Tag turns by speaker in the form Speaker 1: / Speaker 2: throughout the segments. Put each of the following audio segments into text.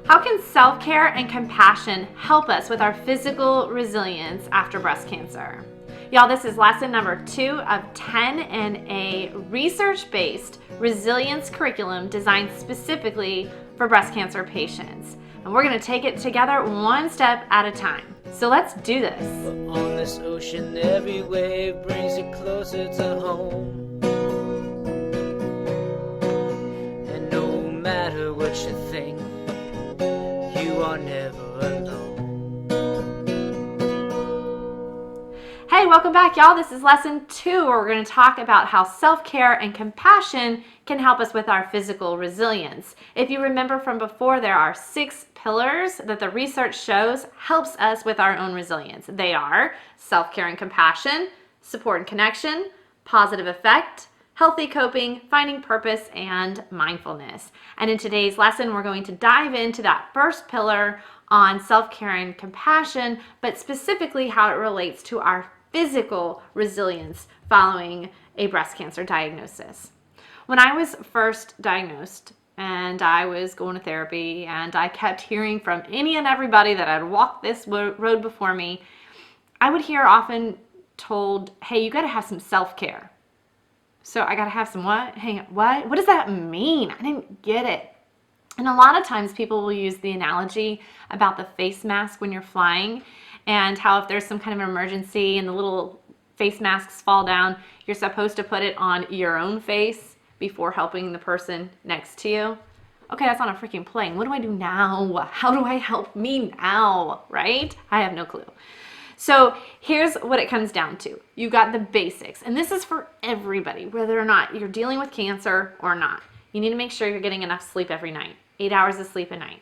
Speaker 1: How can self-care and compassion help us with our physical resilience after breast cancer? Y'all, this is lesson number 2 of 10 in a research-based resilience curriculum designed specifically for breast cancer patients. And we're going to take it together one step at a time. So let's do this.
Speaker 2: On this ocean, every wave brings it closer to home. And no matter what you think, you are never alone.
Speaker 1: Hey, welcome back, y'all. This is lesson 2, where we're going to talk about how self-care and compassion can help us with our physical resilience. If you remember from before, there are 6 pillars that the research shows helps us with our own resilience. They are self-care and compassion, support and connection, positive effect, healthy coping, finding purpose, and mindfulness. And in today's lesson, we're going to dive into that first pillar on self-care and compassion, but specifically how it relates to our physical resilience following a breast cancer diagnosis. When I was first diagnosed and I was going to therapy and I kept hearing from any and everybody that had walked this road before me, I would hear often told, hey, you got to have some self-care. So I got to have some what? Hang on, what? What does that mean? I didn't get it. And a lot of times people will use the analogy about the face mask when you're flying, and how if there's some kind of emergency and the little face masks fall down, you're supposed to put it on your own face before helping the person next to you. Okay, that's on a freaking plane. What do I do now? How do I help me now, right? I have no clue. So here's what it comes down to. You got the basics, and this is for everybody, whether or not you're dealing with cancer or not. You need to make sure you're getting enough sleep every night, 8 hours of sleep a night.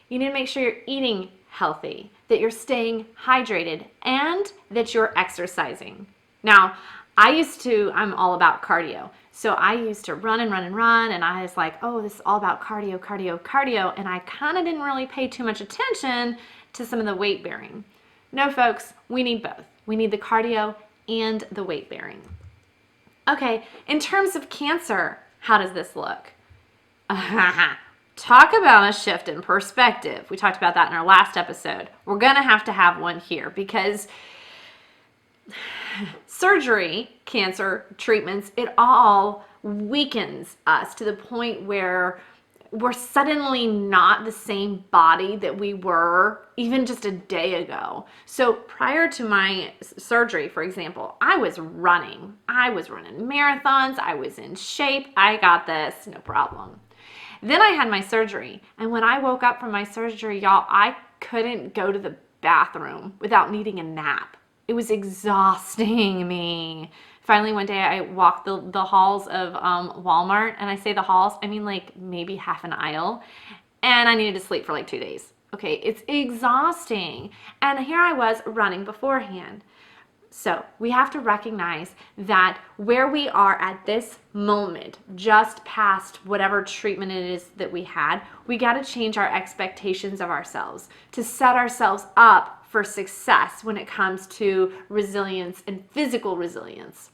Speaker 1: You need to make sure you're eating healthy, that you're staying hydrated, and that you're exercising. Now, I'm all about cardio. So I used to run, and I was like, oh, this is all about cardio, and I kind of didn't really pay too much attention to some of the weight bearing. No, folks, we need both. We need the cardio and the weight bearing. Okay, in terms of cancer, how does this look? Talk about a shift in perspective. We talked about that in our last episode. We're going to have one here because surgery, cancer treatments, it all weakens us to the point where we're suddenly not the same body that we were even just a day ago. So prior to my surgery, for example, I was running marathons. I was in shape. I got this, no problem. Then I had my surgery, and when I woke up from my surgery, y'all, I couldn't go to the bathroom without needing a nap. It was exhausting me. Finally, one day I walked the halls of Walmart, and I say the halls, I mean like maybe half an aisle, and I needed to sleep for like 2 days. Okay, it's exhausting. And here I was running beforehand. So we have to recognize that where we are at this moment, just past whatever treatment it is that we had, we got to change our expectations of ourselves to set ourselves up for success when it comes to resilience and physical resilience.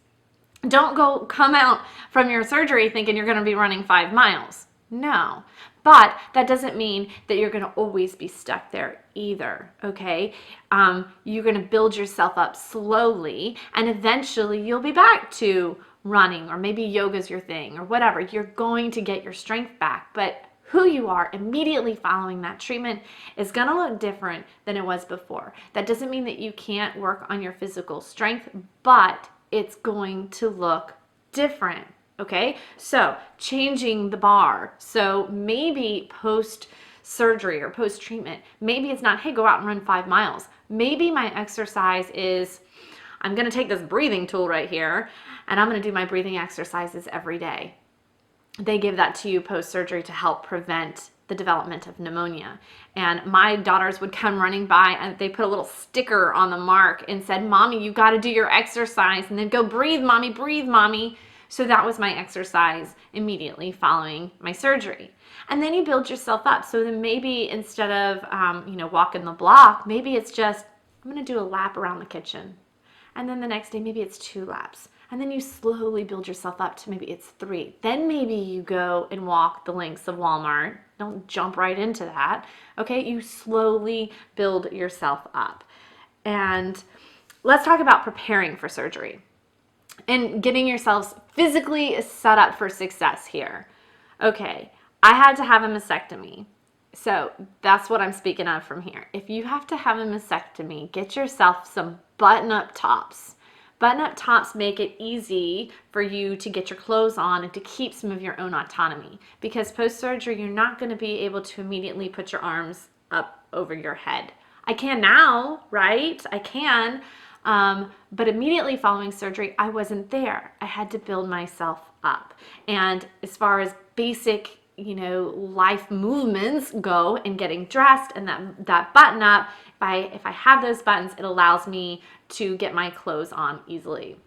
Speaker 1: Don't come out from your surgery thinking you're going to be running 5 miles. No, but that doesn't mean that you're going to always be stuck there either, okay? You're going to build yourself up slowly, and eventually you'll be back to running, or maybe yoga's your thing, or whatever. You're going to get your strength back, but who you are immediately following that treatment is going to look different than it was before. That doesn't mean that you can't work on your physical strength, but it's going to look different. Okay, so changing the bar. So maybe post-surgery or post-treatment, maybe it's not, hey, go out and run 5 miles. Maybe my exercise is, I'm going to take this breathing tool right here, and I'm going to do my breathing exercises every day. They give that to you post-surgery to help prevent the development of pneumonia. And my daughters would come running by, and they put a little sticker on the mark and said, Mommy, you got to do your exercise, and then go breathe, Mommy, breathe, Mommy. So that was my exercise immediately following my surgery. And then you build yourself up. So then maybe instead of, walking the block, maybe it's just, I'm going to do a lap around the kitchen. And then the next day, maybe it's 2 laps. and then you slowly build yourself up to maybe it's 3. Then maybe you go and walk the lengths of Walmart. Don't jump right into that. Okay, you slowly build yourself up. And let's talk about preparing for surgery and getting yourselves physically set up for success here. Okay, I had to have a mastectomy. So that's what I'm speaking of from here. If you have to have a mastectomy, get yourself some button-up tops. Button-up tops make it easy for you to get your clothes on and to keep some of your own autonomy, because post-surgery, you're not going to be able to immediately put your arms up over your head. I can now, right? I can. But immediately following surgery, I wasn't there. I had to build myself up. And as far as basic, life movements go and getting dressed and that button up, if I have those buttons, it allows me to get my clothes on easily.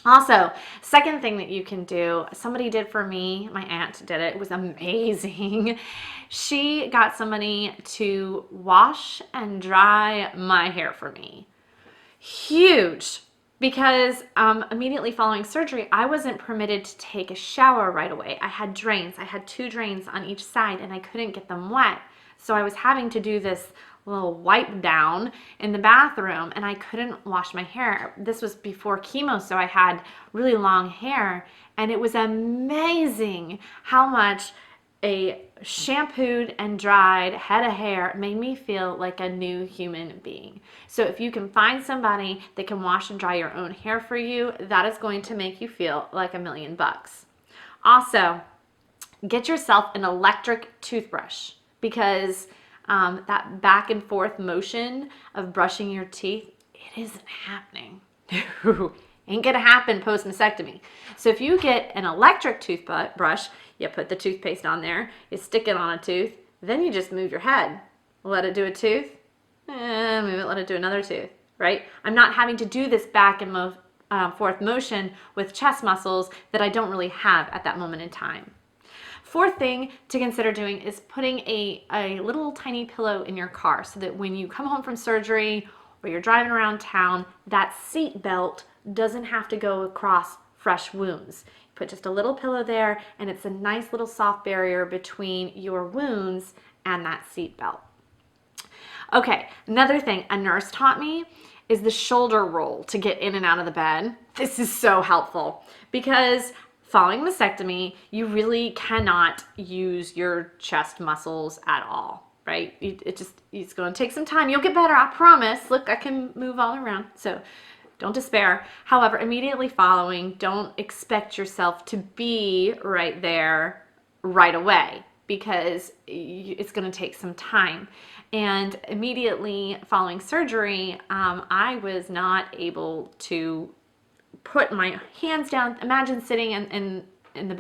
Speaker 1: Also, second thing that you can do, somebody did for me, my aunt did it, it was amazing. She got somebody to wash and dry my hair for me. Huge, because immediately following surgery, I wasn't permitted to take a shower right away. I had drains. I had 2 drains on each side, and I couldn't get them wet. So I was having to do this little wipe down in the bathroom, and I couldn't wash my hair. This was before chemo, so I had really long hair, and it was amazing how much a shampooed and dried head of hair made me feel like a new human being. So if you can find somebody that can wash and dry your own hair for you, that is going to make you feel like $1,000,000. Also, get yourself an electric toothbrush, because that back and forth motion of brushing your teeth, it isn't happening. Ain't gonna happen post mastectomy. So if you get an electric toothbrush, you put the toothpaste on there, you stick it on a tooth, then you just move your head. Let it do a tooth, move it, let it do another tooth, right? I'm not having to do this back and forth motion with chest muscles that I don't really have at that moment in time. Fourth thing to consider doing is putting a little tiny pillow in your car, so that when you come home from surgery or you're driving around town, that seat belt doesn't have to go across fresh wounds. You put just a little pillow there, and it's a nice little soft barrier between your wounds and that seat belt. Okay, another thing a nurse taught me is the shoulder roll to get in and out of the bed. This is so helpful, because following mastectomy, you really cannot use your chest muscles at all, right? It's going to take some time. You'll get better, I promise. Look, I can move all around, so don't despair. However, immediately following, don't expect yourself to be right there right away, because it's going to take some time. And immediately following surgery, I was not able to put my hands down. Imagine sitting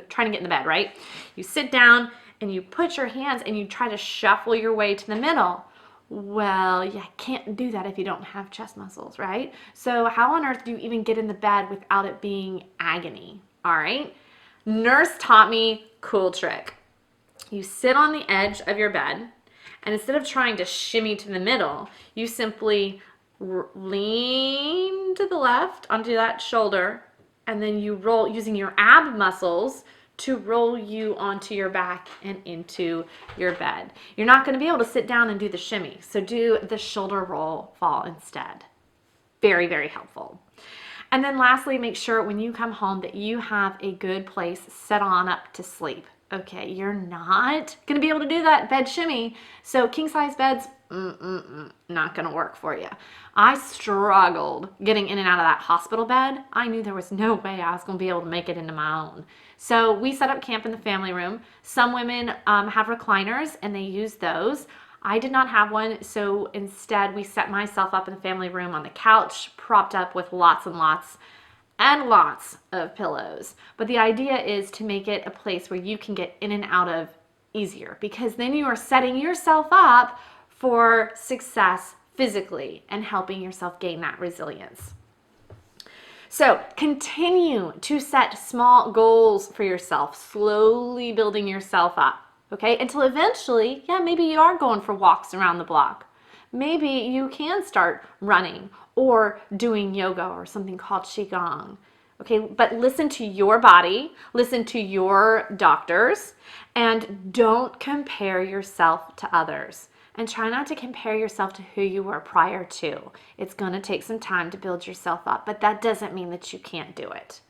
Speaker 1: trying to get in the bed, right? You sit down and you put your hands and you try to shuffle your way to the middle. Well, you can't do that if you don't have chest muscles, right? So how on earth do you even get in the bed without it being agony? All right. Nurse taught me cool trick. You sit on the edge of your bed, and instead of trying to shimmy to the middle, you simply lean to the left onto that shoulder, and then you roll using your ab muscles to roll you onto your back and into your bed. You're not going to be able to sit down and do the shimmy, so do the shoulder roll fall instead. Very, very helpful. And then lastly, make sure when you come home that you have a good place set on up to sleep. Okay, you're not going to be able to do that bed shimmy, so king size beds, not going to work for you. I struggled getting in and out of that hospital bed. I knew there was no way I was going to be able to make it into my own. So we set up camp in the family room. Some women have recliners and they use those. I did not have one, so instead we set myself up in the family room on the couch, propped up with lots and lots of pillows. But the idea is to make it a place where you can get in and out of easier, because then you are setting yourself up for success physically and helping yourself gain that resilience. So continue to set small goals for yourself, slowly building yourself up, okay? Until eventually, maybe you are going for walks around the block. Maybe you can start running or doing yoga or something called Qigong. Okay, but listen to your body, listen to your doctors, and don't compare yourself to others. And try not to compare yourself to who you were prior to. It's going to take some time to build yourself up, but that doesn't mean that you can't do it.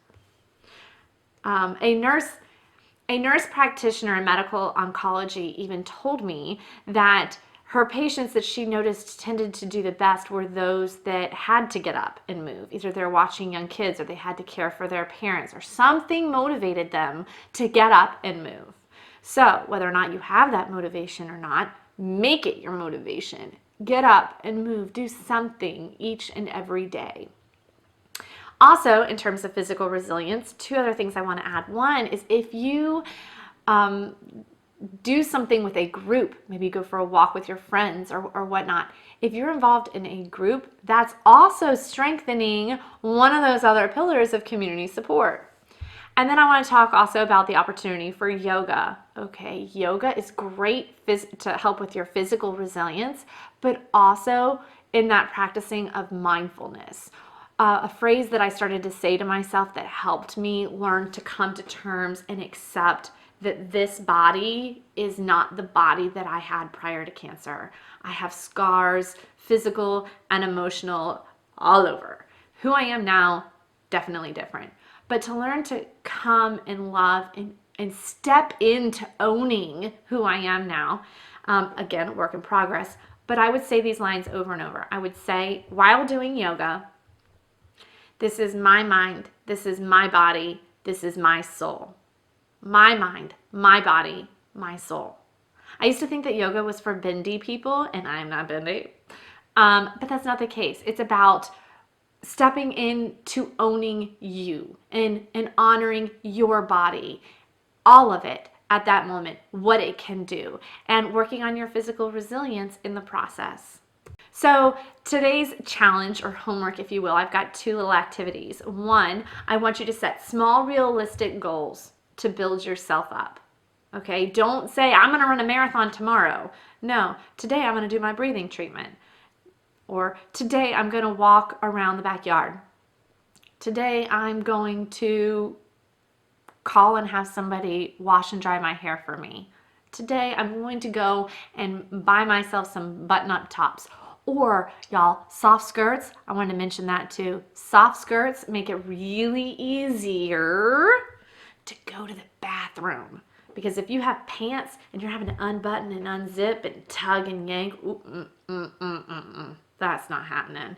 Speaker 1: A nurse practitioner in medical oncology even told me that her patients that she noticed tended to do the best were those that had to get up and move. Either they're watching young kids or they had to care for their parents or something motivated them to get up and move. So whether or not you have that motivation or not, make it your motivation. Get up and move. Do something each and every day. Also, in terms of physical resilience, two other things I want to add. One is if you do something with a group, maybe go for a walk with your friends or whatnot. If you're involved in a group, that's also strengthening one of those other pillars of community support. And then I want to talk also about the opportunity for yoga. Okay, yoga is great to help with your physical resilience, but also in that practicing of mindfulness. A phrase that I started to say to myself that helped me learn to come to terms and accept that this body is not the body that I had prior to cancer. I have scars, physical and emotional, all over. Who I am now, definitely different. But to learn to come and love and step into owning who I am now, again, work in progress, but I would say these lines over and over. I would say, while doing yoga, this is my mind, this is my body, this is my soul. My mind, my body, my soul. I used to think that yoga was for bendy people, and I'm not bendy, but that's not the case. It's about stepping into owning you and honoring your body, all of it at that moment, what it can do, and working on your physical resilience in the process. So today's challenge or homework, if you will, I've got two little activities. One, I want you to set small, realistic goals to build yourself up. Okay, don't say, I'm going to run a marathon tomorrow. No, today I'm going to do my breathing treatment. Or today I'm going to walk around the backyard. Today I'm going to call and have somebody wash and dry my hair for me. Today I'm going to go and buy myself some button-up tops. Or, y'all, soft skirts, I wanted to mention that too. Soft skirts make it really easier to go to the bathroom. Because if you have pants and you're having to unbutton and unzip and tug and yank, that's not happening.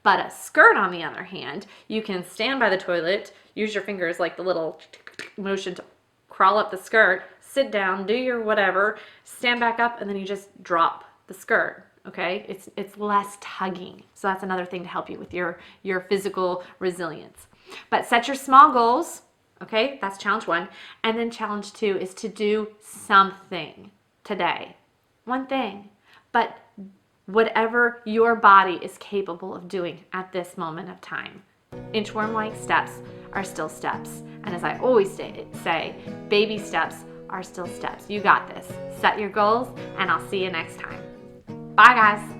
Speaker 1: But a skirt, on the other hand, you can stand by the toilet, use your fingers like the little motion to crawl up the skirt, sit down, do your whatever, stand back up, and then you just drop the skirt. Okay, it's less tugging. So that's another thing to help you with your physical resilience. But set your small goals. Okay, that's challenge one. And then challenge two is to do something today. One thing. But whatever your body is capable of doing at this moment of time. Inchworm-like steps are still steps. And as I always say, baby steps are still steps. You got this. Set your goals, and I'll see you next time. Bye, guys.